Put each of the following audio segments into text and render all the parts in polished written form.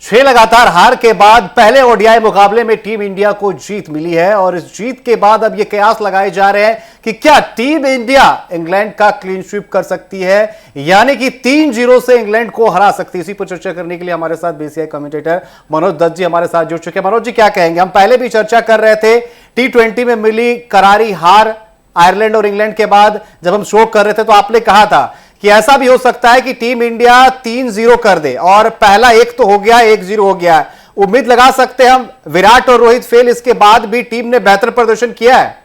छह लगातार हार के बाद पहले ओडीआई मुकाबले में टीम इंडिया को जीत मिली है और इस जीत के बाद अब ये कयास लगाए जा रहे हैं कि क्या टीम इंडिया इंग्लैंड का क्लीन स्वीप कर सकती है, यानी कि 3-0 से इंग्लैंड को हरा सकती है। इसी पर चर्चा करने के लिए हमारे साथ बीसीसीआई कमेंटेटर मनोज दत्त जी हमारे साथ जुड़ चुके हैं। मनोज जी, क्या कहेंगे? हम पहले भी चर्चा कर रहे थे T20 में मिली करारी हार आयरलैंड और इंग्लैंड के बाद, जब हम शो कर रहे थे तो आपने कहा था कि ऐसा भी हो सकता है कि टीम इंडिया 3-0 कर दे, और पहला एक तो हो गया, 1-0 हो गया। उम्मीद लगा सकते हैं हम विराट और रोहित फेल इसके बाद भी टीम ने बेहतर प्रदर्शन किया है।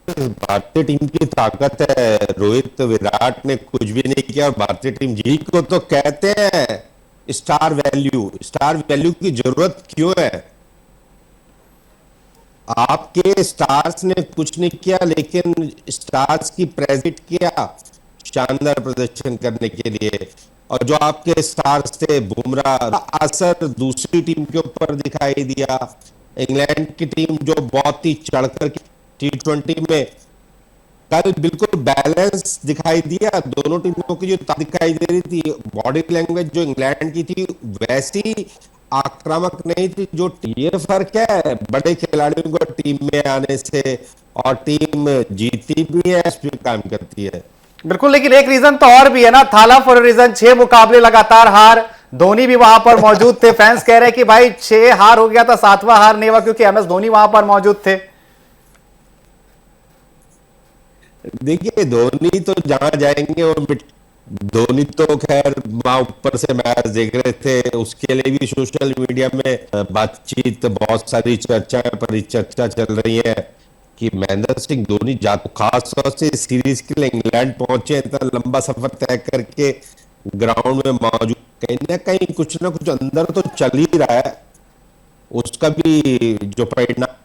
भारतीय टीम की ताकत है। रोहित विराट ने कुछ भी नहीं किया और भारतीय टीम जीत को तो कहते हैं स्टार वैल्यू। स्टार वैल्यू की जरूरत क्यों है? आपके स्टार्स ने कुछ नहीं किया, लेकिन स्टार्स की प्रेजेंट किया शानदार प्रदर्शन करने के लिए। और जो आपके स्टार्स थे बुमराह, असर दूसरी टीम के ऊपर दिखाई दिया। इंग्लैंड की टीम जो बहुत ही चढ़कर T20 में कल बिल्कुल बैलेंस दिखाई दिया। दोनों टीमों की जो दिखाई दे रही थी, बॉडी लैंग्वेज जो इंग्लैंड की थी वैसी आक्रामक नहीं थी। जो ये फर्क है बड़े खिलाड़ियों को टीम में आने से, और टीम जीती भी है, इस पर काम करती है। बिल्कुल, लेकिन एक रीजन तो और भी है ना, थाला फॉर रीजन। 6 मुकाबले लगातार हार, धोनी भी वहां पर मौजूद थे। फैंस कह रहे हैं कि भाई 6 हार हो गया था, 7वां हार नहीं हुआ क्योंकि MS धोनी वहां पर मौजूद थे। देखिए, धोनी तो जहां जाएंगे और धोनी तो खैर वहां ऊपर से मैच देख रहे थे, उसके लिए भी सोशल मीडिया में बातचीत, बहुत सारी चर्चाएं परिचर्चा चल रही है कि महेंद्र सिंह धोनी खास तौर से सीरीज के लिए इंग्लैंड पहुंचे, इतना लंबा सफर तय करके ग्राउंड में मौजूद, कहीं ना कहीं कुछ ना कुछ अंदर तो चल ही रहा है उसका भी जो परिणाम।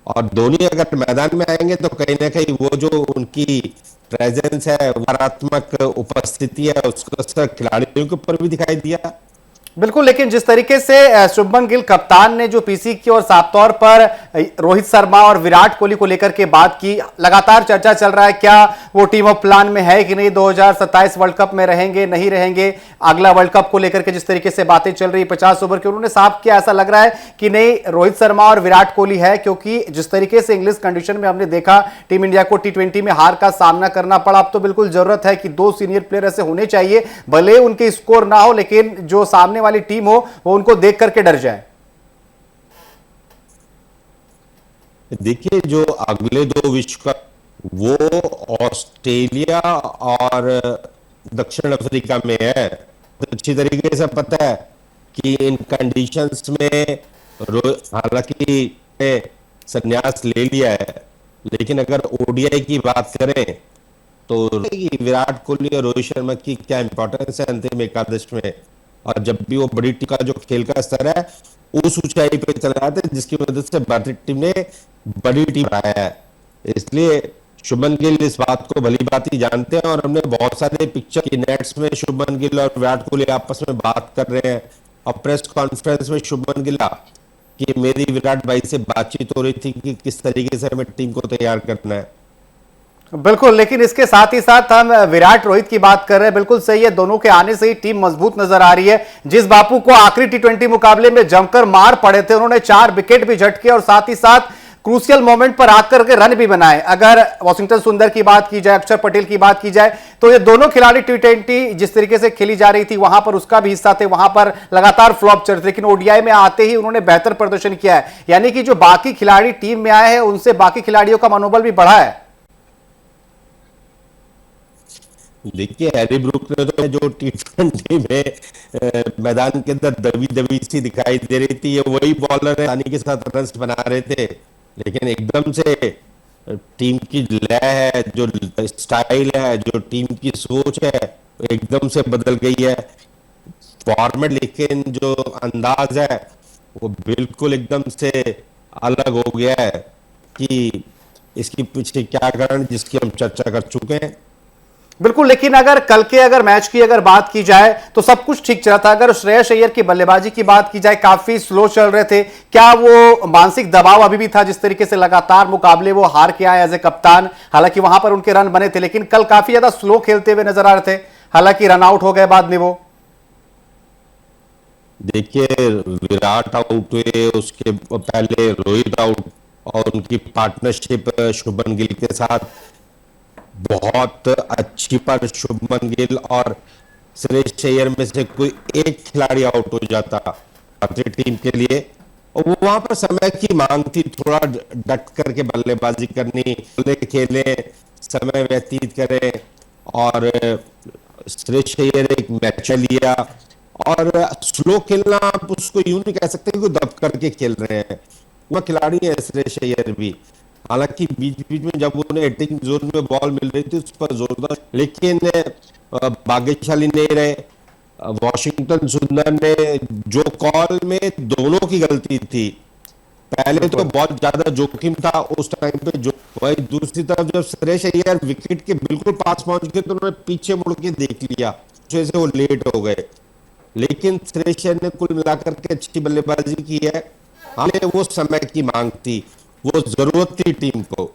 और धोनी अगर मैदान में आएंगे तो कहीं ना कहीं वो जो उनकी प्रेजेंस है, सकारात्मक उपस्थिति है, उसका असर खिलाड़ियों के ऊपर भी दिखाई दिया। बिल्कुल, लेकिन जिस तरीके से शुभमन गिल कप्तान ने जो पीसी की और साफ तौर पर रोहित शर्मा और विराट कोहली को लेकर के बात की, लगातार चर्चा चल रहा है क्या वो टीम ऑफ प्लान में है कि नहीं, 2027 वर्ल्ड कप में रहेंगे नहीं रहेंगे, अगला वर्ल्ड कप को लेकर के जिस तरीके से बातें चल रही 50 ओवर की, उन्होंने साफ किया, ऐसा लग रहा है कि नहीं रोहित शर्मा और विराट कोहली है, क्योंकि जिस तरीके से इंग्लिश कंडीशन में हमने देखा टीम इंडिया को T20 में हार का सामना करना पड़ा। अब तो बिल्कुल जरूरत है कि 2 सीनियर प्लेयर ऐसे होने चाहिए, भले उनके स्कोर ना हो लेकिन जो सामने वाली टीम हो वो उनको देख करके डर जाए। देखिए, जो अगले 2 विश्व कप वो ऑस्ट्रेलिया और दक्षिण अफ्रीका में है। तो अच्छी तरीके से पता है कि इन कंडीशंस में हालांकि संन्यास ले लिया है, लेकिन अगर ओडीआई की बात करें तो विराट कोहली और रोहित शर्मा की क्या इंपॉर्टेंस है अंतिम एकादश में। और जब भी वो बड़ी टीम का जो खेल का स्तर है उस ऊंचाई पे चले जाते हैं, जिसकी वजह से भारतीय टीम ने बड़ी टीम बनाया है। इसलिए शुभमन गिल इस बात को भली बात ही जानते हैं, और हमने बहुत सारे पिक्चर की नेट्स में शुभमन गिल और विराट कोहली आपस में बात कर रहे हैं, और प्रेस कॉन्फ्रेंस में शुभमन गिल कि मेरी विराट भाई से बातचीत हो रही थी कि किस तरीके से हमें टीम को तैयार करना है। बिल्कुल, लेकिन इसके साथ ही साथ हम विराट रोहित की बात कर रहे हैं, बिल्कुल सही है, दोनों के आने से ही टीम मजबूत नजर आ रही है। जिस बापू को आखिरी T20 मुकाबले में जमकर मार पड़े थे, उन्होंने 4 विकेट भी झटके और साथ ही साथ क्रूशियल मोमेंट पर आकर के रन भी बनाए। अगर वॉशिंगटन सुंदर की बात की जाए, अक्षर पटेल की बात की जाए, तो ये दोनों खिलाड़ी T20 जिस तरीके से खेली जा रही थी वहां पर उसका भी हिस्सा थे, वहां पर लगातार फ्लॉप चल रहे, लेकिन ओडीआई में आते ही उन्होंने बेहतर प्रदर्शन किया है। यानी कि जो बाकी खिलाड़ी टीम में आए हैं उनसे बाकी खिलाड़ियों का मनोबल भी बढ़ा है। देखिए, हैरी ब्रूक ने तो जो T20 में मैदान के अंदर दबी दबी सी दिखाई दे रही थी, ये वही बॉलर है के साथ रन बना रहे थे, लेकिन एकदम से टीम की लय है, जो स्टाइल है, जो टीम की सोच है, एकदम से बदल गई है फॉर्मेट, लेकिन जो अंदाज है वो बिल्कुल एकदम से अलग हो गया है। कि इसके पीछे क्या कारण, जिसकी हम चर्चा कर चुके हैं। बिल्कुल, लेकिन अगर मैच की अगर बात की जाए तो सब कुछ ठीक चला था। अगर श्रेयस अय्यर की बल्लेबाजी की बात की जाए, काफी स्लो चल रहे थे, क्या वो मानसिक दबाव अभी भी था? जिस तरीके से लगातार मुकाबले वो हार के आए एज ए कप्तान, हालांकि वहां पर उनके रन बने थे, लेकिन कल काफी ज्यादा स्लो खेलते हुए नजर आ रहे थे, हालांकि रन आउट हो गए बाद में वो। देखिए, विराट आउट हुए, उसके पहले रोहित आउट, और उनकी पार्टनरशिप शुभमन गिल के साथ बहुत अच्छी, पर शुभमन गिल और श्रेयस अय्यर में से कोई एक खिलाड़ी आउट हो जाता अपनी टीम के लिए, और वो वहां पर समय की मांग थी, थोड़ा डट करके बल्लेबाजी करनी, खेले खेले, समय व्यतीत करें। और श्रेयस अय्यर एक मैच लिया, और स्लो खेलना आप उसको यूं नहीं कह सकते कि दब करके खेल रहे हैं, वह खिलाड़ी है श्रेयस अय्यर भी। हालांकि बीच बीच में जब उन्हें हिटिंग जोन में बॉल मिल रही थी उस पर जोरदार, लेकिन भाग्यशाली नहीं रहे। वॉशिंगटन सुंदर ने जो कॉल में दोनों की गलती थी, पहले तो बहुत ज्यादा जोखिम था उस टाइम पे, जो वही दूसरी तरफ जब श्रेयस अय्यर विकेट के बिल्कुल पास पहुंच गए तो उन्होंने पीछे मुड़ के देख लिया, जैसे वो लेट हो गए। लेकिन श्रेयस अय्यर ने कुल मिलाकर के अच्छी बल्लेबाजी की है। हमें वो समय की मांग थी, वो जरूरत थी टीम को।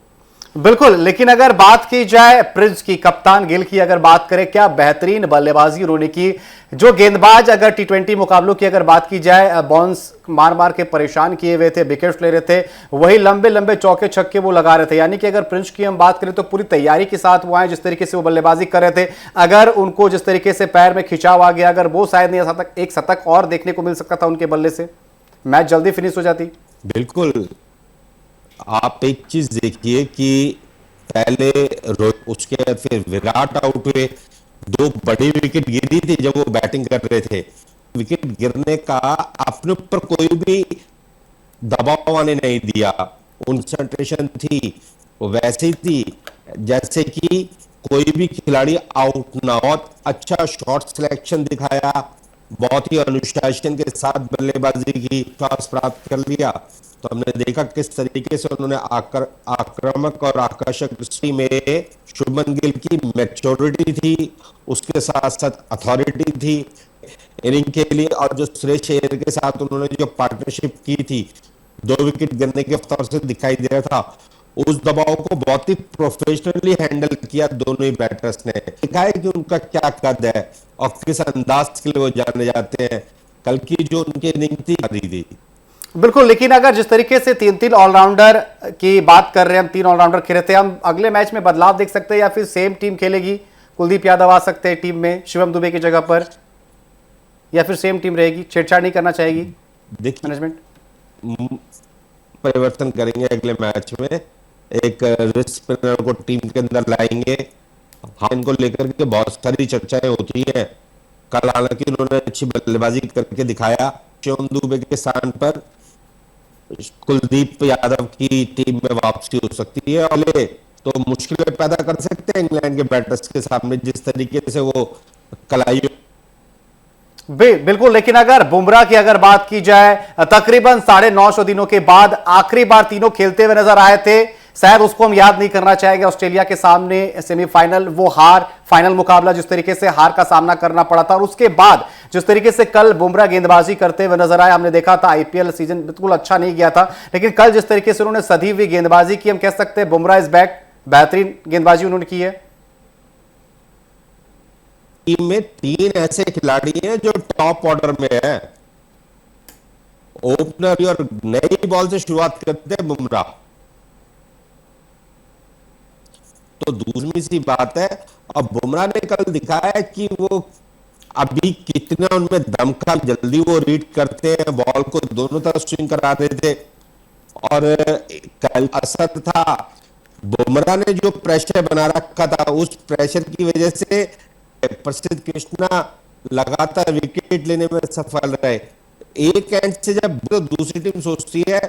बिल्कुल, लेकिन अगर बात की जाए प्रिंस की, कप्तान गिल की अगर बात करें, क्या बेहतरीन बल्लेबाजी उन्होंने की। जो गेंदबाज अगर टी20 मुकाबलों की अगर बात की जाए, बाउंस मार मार के परेशान किए हुए थे, विकेट्स ले रहे थे, वही लंबे लंबे चौके छक्के वो लगा रहे थे। यानी कि अगर प्रिंस की हम बात करें तो पूरी तैयारी के साथ वो आए, जिस तरीके से वो बल्लेबाजी कर रहे थे, अगर उनको जिस तरीके से पैर में खिंचाव आ गया, अगर वो शायद नहीं आ सकता, एक शतक और देखने को मिल सकता था उनके बल्ले से, मैच जल्दी फिनिश हो जाती। बिल्कुल, आप एक चीज देखिए कि पहले उसके बाद फिर विराट आउट हुए, दो बड़ी विकेट गिरी थी जब वो बैटिंग कर रहे थे। विकेट गिरने का अपने ऊपर कोई भी दबाव आने नहीं दिया, कंसंट्रेशन थी वो वैसे ही थी जैसे कि कोई भी खिलाड़ी आउट ना हो। अच्छा शॉट सिलेक्शन दिखाया, बहुत ही अनुशासन के साथ बल्लेबाजी की, टॉस प्राप्त कर लिया। तो हमने देखा किस तरीके से उन्होंने आक्रामक और आकर्षक दृष्टि में शुभमन गिल की मैच्योरिटी थी, उसके साथ साथ अथॉरिटी थी इनिंग के लिए, और जो श्रेयस अय्यर के साथ उन्होंने जो पार्टनरशिप की थी, 2 विकेट गिरने के तौर से दिखाई दे रहा था, उस दबाव को बहुत ही प्रोफेशनली हैंडल किया दोनों ही बैटर्स ने। दिखा है कि उनका क्या कद है और किस अंदाज के लिए वो जाने जाते हैं। कल की जो उनकी इनिंग थी थी। बिल्कुल, लेकिन अगर जिस तरीके से तीन तीन ऑलराउंडर की बात कर रहे हैं, हम 3 ऑलराउंडर खेले थे, हम अगले मैच में बदलाव देख सकते हैं या फिर सेम टीम खेलेगी? कुलदीप यादव आ सकते हैं टीम में शिवम दुबे की जगह पर, या फिर सेम टीम रहेगी? छेड़छाड़ नहीं करना चाहेगी देखिए, मैनेजमेंट? परिवर्तन करेंगे अगले मैच में, एक रिस्ट स्पिनर को टीम के अंदर लाएंगे। हाँ, इनको लेकर के बहुत सारी चर्चाएं होती हैं। कल हालांकि उन्होंने अच्छी बल्लेबाजी करके दिखाया, शिवम दुबे के स्थान पर कुलदीप यादव की टीम में वापसी हो सकती है, और तो मुश्किलें पैदा कर सकते हैं इंग्लैंड के बैटर्स के सामने, जिस तरीके से वो कलाई। बिल्कुल, लेकिन अगर बुमराह की अगर बात की जाए, तकरीबन 950 दिनों के बाद आखिरी बार तीनों खेलते हुए नजर आए थे। शायद उसको हम याद नहीं करना चाहेंगे, ऑस्ट्रेलिया के सामने सेमीफाइनल, वो हार, फाइनल मुकाबला जिस तरीके से हार का सामना करना पड़ा था, और उसके बाद जिस तरीके से कल बुमराह गेंदबाजी करते हुए नजर आए। हमने देखा था आईपीएल सीजन बिल्कुल अच्छा नहीं गया था, लेकिन कल जिस तरीके से उन्होंने सधी हुई गेंदबाजी की, हम कह सकते हैं बुमराह इज बैक। बेहतरीन गेंदबाजी उन्होंने की है। टीम में 3 ऐसे खिलाड़ी हैं जो टॉप ऑर्डर में है। ओपनर और नई बॉल से शुरुआत करते हैं बुमराह, तो दूसरी सी बात है। अब बुमराह ने कल दिखाया है कि वो अभी कितना उनमें दमखम, जल्दी वो रीड करते हैं, बॉल को दोनों तरफ स्विंग करा रहे थे, और कल असर था। बुमराह ने जो प्रेशर बना रखा था, उस प्रेशर की वजह से प्रसिद्ध कृष्णा लगातार विकेट लेने में सफल रहे। एक एंड से जब दूसरी टीम सोचती है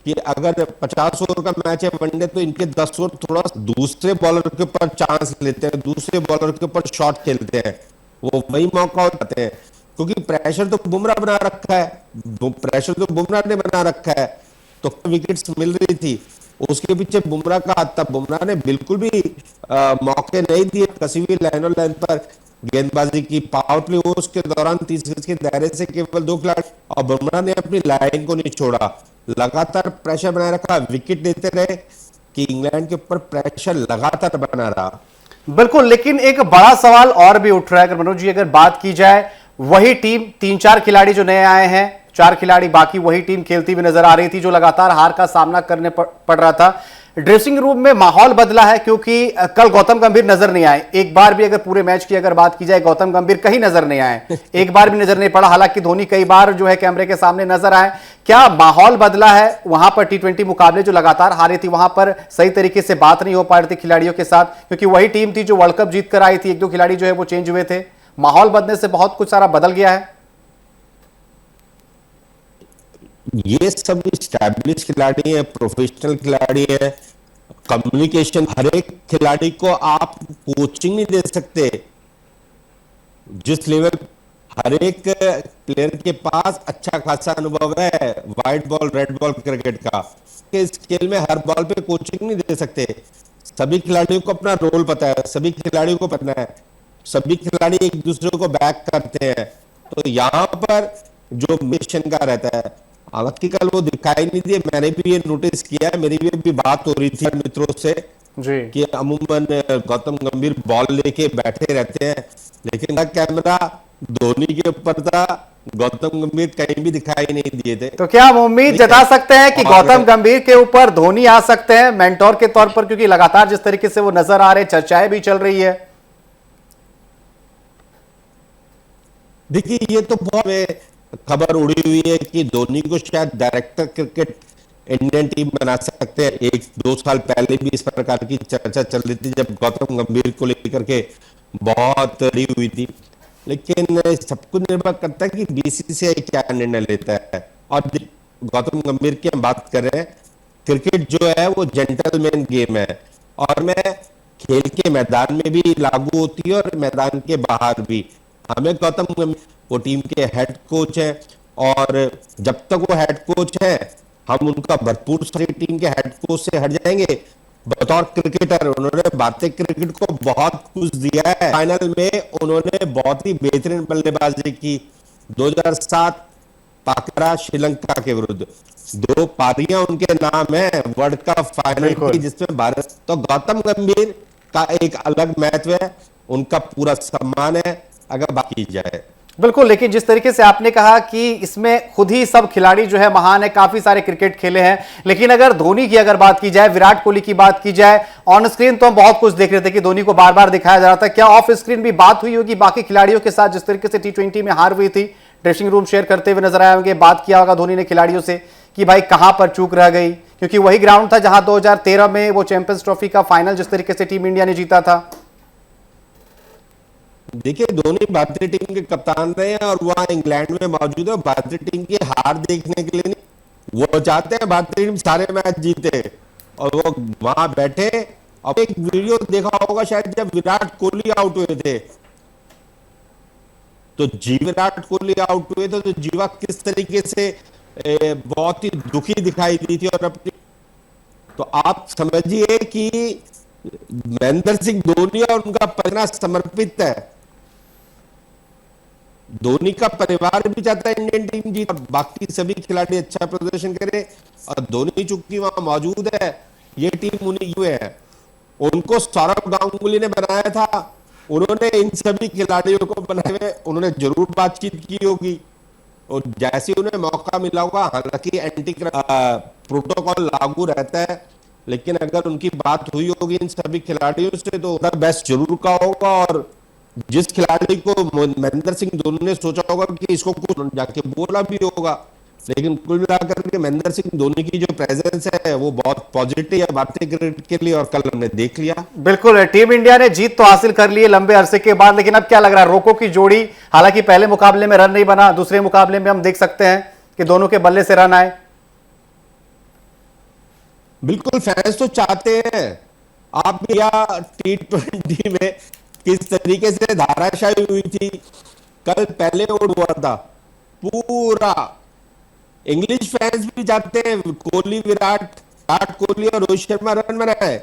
कि अगर 50 ओवर का मैच है वनडे, तो इनके 10 ओवर थोड़ा दूसरे बॉलर के ऊपर चांस लेते हैं, दूसरे बॉलर के ऊपर शॉट खेलते हैं, वो वही मौका उठाते हैं, क्योंकि प्रेशर तो बुमराह बना रखा है, प्रेशर तो बुमराह ने बना रखा है, तो विकेट्स मिल रही थी। उसके पीछे बुमराह का हाथ था, बुमराह ने बिल्कुल भी मौके नहीं दिए, कसी हुई लाइन और लाइन पर गेंदबाजी की। पावर प्ले ओवर्स के दौरान 30 गज के दायरे से केवल 2 खिलाड़ी, और बुमराह ने अपनी लाइन को नहीं छोड़ा, लगातार प्रेशर बनाए रखा, विकेट देते रहे, कि इंग्लैंड के ऊपर प्रेशर लगातार बना रहा। बिल्कुल, लेकिन एक बड़ा सवाल और भी उठ रहा है, अगर मनोज जी अगर बात की जाए, वही टीम, 3-4 खिलाड़ी जो नए आए हैं, 4 खिलाड़ी, बाकी वही टीम खेलती हुई नजर आ रही थी जो लगातार हार का सामना करने पड़ रहा था। ड्रेसिंग रूम में माहौल बदला है क्योंकि कल गौतम गंभीर नजर नहीं आए। एक बार भी अगर पूरे मैच की अगर बात की जाए, गौतम गंभीर कहीं नजर नहीं आए, एक बार भी नजर नहीं पड़ा। हालांकि धोनी कई बार जो है कैमरे के सामने नजर आए। क्या माहौल बदला है वहां पर? T20 मुकाबले जो लगातार हारे थी वहां पर सही तरीके से बात नहीं हो पा रही थी खिलाड़ियों के साथ, क्योंकि वही टीम थी जो वर्ल्ड कप जीत कर आई थी। 1-2 खिलाड़ी जो है वो चेंज हुए थे। माहौल बदलने से बहुत कुछ सारा बदल गया है। ये सब स्टैब्लिश खिलाड़ी है, प्रोफेशनल खिलाड़ी है। कम्युनिकेशन, हर एक खिलाड़ी को आप कोचिंग नहीं दे सकते। जिस लेवल, हर एक प्लेयर के पास अच्छा खासा अनुभव है white ball red ball cricket का, के स्केल में हर बॉल पे कोचिंग नहीं दे सकते। सभी खिलाड़ियों को अपना रोल पता है, सभी खिलाड़ियों को पता है, सभी खिलाड़ी एक दूसरे को बैक करते हैं। तो यहाँ पर जो मिशन का रहता है, हालांकि कल वो दिखाई नहीं दिए। मैंने भी ये नोटिस किया है, मेरी भी बात हो रही थी मित्रों से जी कि अमूमन गौतम गंभीर बॉल लेके बैठे रहते हैं, लेकिन कैमरा धोनी के ऊपर था, गौतम गंभीर कहीं भी दिखाई नहीं दिए थे। तो क्या हम उम्मीद जता सकते हैं कि गौतम गंभीर के ऊपर धोनी आ सकते हैं मेंटोर के तौर पर, क्योंकि लगातार जिस तरीके से वो नजर आ रहे, चर्चाएं भी चल रही है। देखिए, ये तो बहुत खबर उड़ी हुई है कि धोनी को शायद डायरेक्टर क्रिकेट इंडियन टीम बना सकते हैं। 1-2 साल पहले भी इस प्रकार की चर्चा चल रही थी जब गौतम गंभीर को लेकर के बहुत रही हुई थी। लेकिन सब कुछ निर्भर करता है कि बीसीसीआई क्या निर्णय लेता है। और गौतम गंभीर की हम बात कर रहे हैं, क्रिकेट जो है वो जेंटलमैन गेम है, और मैं खेल के मैदान में भी लागू होती है और मैदान के बाहर भी। हमें गौतम गंभीर वो टीम के हेड कोच है, और जब तक वो हेड कोच है हम उनका भरपूर सारी टीम के हेड कोच से हट जाएंगे। बतौर क्रिकेटर उन्होंने भारतीय क्रिकेट को बहुत कुछ दिया है। फाइनल में उन्होंने बहुत ही बेहतरीन बल्लेबाजी की। 2007 पाकिस्तान श्रीलंका के विरुद्ध 2 पारियां उनके नाम है वर्ल्ड कप फाइनल की, जिसमें भारत। तो गौतम गंभीर का एक अलग महत्व है, उनका पूरा सम्मान है अगर बात की जाए। बिल्कुल, लेकिन जिस तरीके से आपने कहा कि इसमें खुद ही सब खिलाड़ी जो है महान है, काफी सारे क्रिकेट खेले हैं, लेकिन अगर धोनी की अगर बात की जाए, विराट कोहली की बात की जाए, ऑन स्क्रीन तो हम बहुत कुछ देख रहे थे कि धोनी को बार बार दिखाया जा रहा था। क्या ऑफ स्क्रीन भी बात हुई होगी बाकी खिलाड़ियों के साथ? जिस तरीके से T20 में हार हुई थी, ड्रेसिंग रूम शेयर करते हुए नजर आए होंगे, बात किया होगा धोनी ने खिलाड़ियों से कि भाई कहां पर चूक रह गई, क्योंकि वही ग्राउंड था जहां 2013 में वो चैंपियंस ट्रॉफी का फाइनल जिस तरीके से टीम इंडिया ने जीता था। देखिए, धोनी भारतीय टीम के कप्तान रहे हैं और वहां इंग्लैंड में मौजूद है। भारतीय टीम की हार देखने के लिए नहीं, वो चाहते हैं भारतीय टीम सारे मैच जीते, और वो वहां बैठे। अब एक वीडियो देखा होगा शायद, जब विराट कोहली आउट हुए थे, तो विराट कोहली आउट हुए थे तो जीवा किस तरीके से बहुत ही दुखी दिखाई दी थी। और अपनी, तो आप समझिए कि महेंद्र सिंह धोनी और उनका परिवार समर्पित है। धोनी का परिवार भी चाहता है इंडियन टीम जीत और बाकी सभी खिलाड़ी अच्छा प्रदर्शन करें, और धोनी चूंकि वहां मौजूद है, ये टीम उन्हीं हुए है। उनको सौरव गांगुली ने बनाया था, उन्होंने इन सभी खिलाड़ियों को बनाए हुए, उन्होंने जरूर बातचीत की होगी, और जैसे उन्हें मौका मिला होगा, हालांकि एंटी प्रोटोकॉल लागू रहता है, लेकिन अगर उनकी बात हुई होगी इन सभी खिलाड़ियों से तो बेस्ट जरूर का होगा। और जिस खिलाड़ी को महेंद्र सिंह धोनी ने सोचा होगा कि इसको कुछ जाके बोला भी होगा, लेकिन कुल मिलाकर के महेंद्र सिंह धोनी की जो प्रेजेंस है वो बहुत पॉजिटिव है भारतीय क्रिकेट के लिए, और कल हमने देख लिया। बिल्कुल, टीम इंडिया ने जीत तो हासिल कर ली है लंबे अरसे के बाद, लेकिन अब क्या लग रहा है? रोको की जोड़ी, हालांकि पहले मुकाबले में रन नहीं बना, दूसरे मुकाबले में हम देख सकते हैं कि दोनों के बल्ले से रन आए। बिल्कुल, फैंस तो चाहते हैं। आप भी या T20 में किस तरीके से धाराशायी हुई थी, कल पहले ओवर हुआ था पूरा। इंग्लिश फैंस भी चाहते हैं कोहली विराट कोहली और रोहित शर्मा रन बनाए,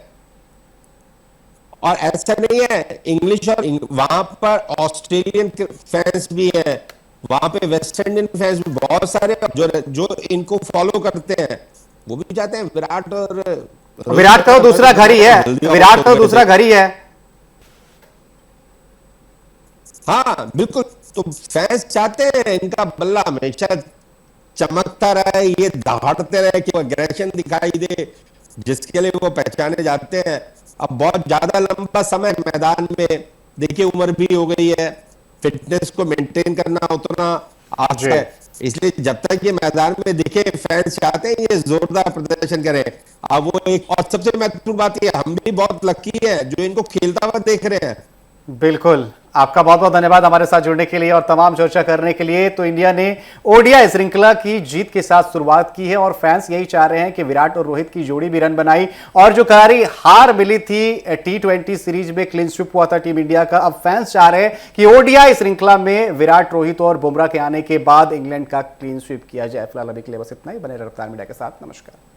और ऐसा नहीं है, इंग्लिश और वहां पर ऑस्ट्रेलियन फैंस भी हैं, वहां पे वेस्ट इंडियन फैंस भी बहुत सारे जो इनको फॉलो करते हैं, वो भी चाहते हैं विराट का दूसरा घर ही है, विराट का दूसरा घर ही है। हाँ बिल्कुल, तो फैंस चाहते हैं इनका बल्ला हमेशा चमकता रहे, ये दहाड़ते रहे, कि वो अग्रेशन दिखाई दे, जिसके लिए वो पहचाने जाते हैं। अब बहुत ज्यादा लंबा समय मैदान में, देखिए उम्र भी हो गई है, फिटनेस को मेंटेन करना उतना आसान है, इसलिए जब तक ये मैदान में दिखे फैंस चाहते हैं ये जोरदार प्रदर्शन करें। अब वो एक और सबसे महत्वपूर्ण बात ये, हम भी बहुत लकी है जो इनको खेलता हुआ देख रहे हैं। बिल्कुल, आपका बहुत बहुत धन्यवाद हमारे साथ जुड़ने के लिए और तमाम चर्चा करने के लिए। तो इंडिया ने ओडीआई श्रृंखला की जीत के साथ शुरुआत की है और फैंस यही चाह रहे हैं कि विराट और रोहित की जोड़ी भी रन बनाई, और जो करारी हार मिली थी T20 सीरीज में, क्लीन स्वीप हुआ था टीम इंडिया का, अब फैंस चाह रहे हैं कि ओडीआई श्रृंखला में विराट, रोहित और बुमराह के आने के बाद इंग्लैंड का क्लीन स्वीप किया जाए। फिलहाल अभी के लिए बस इतना ही। बने रफ्तार मीडिया के साथ। नमस्कार।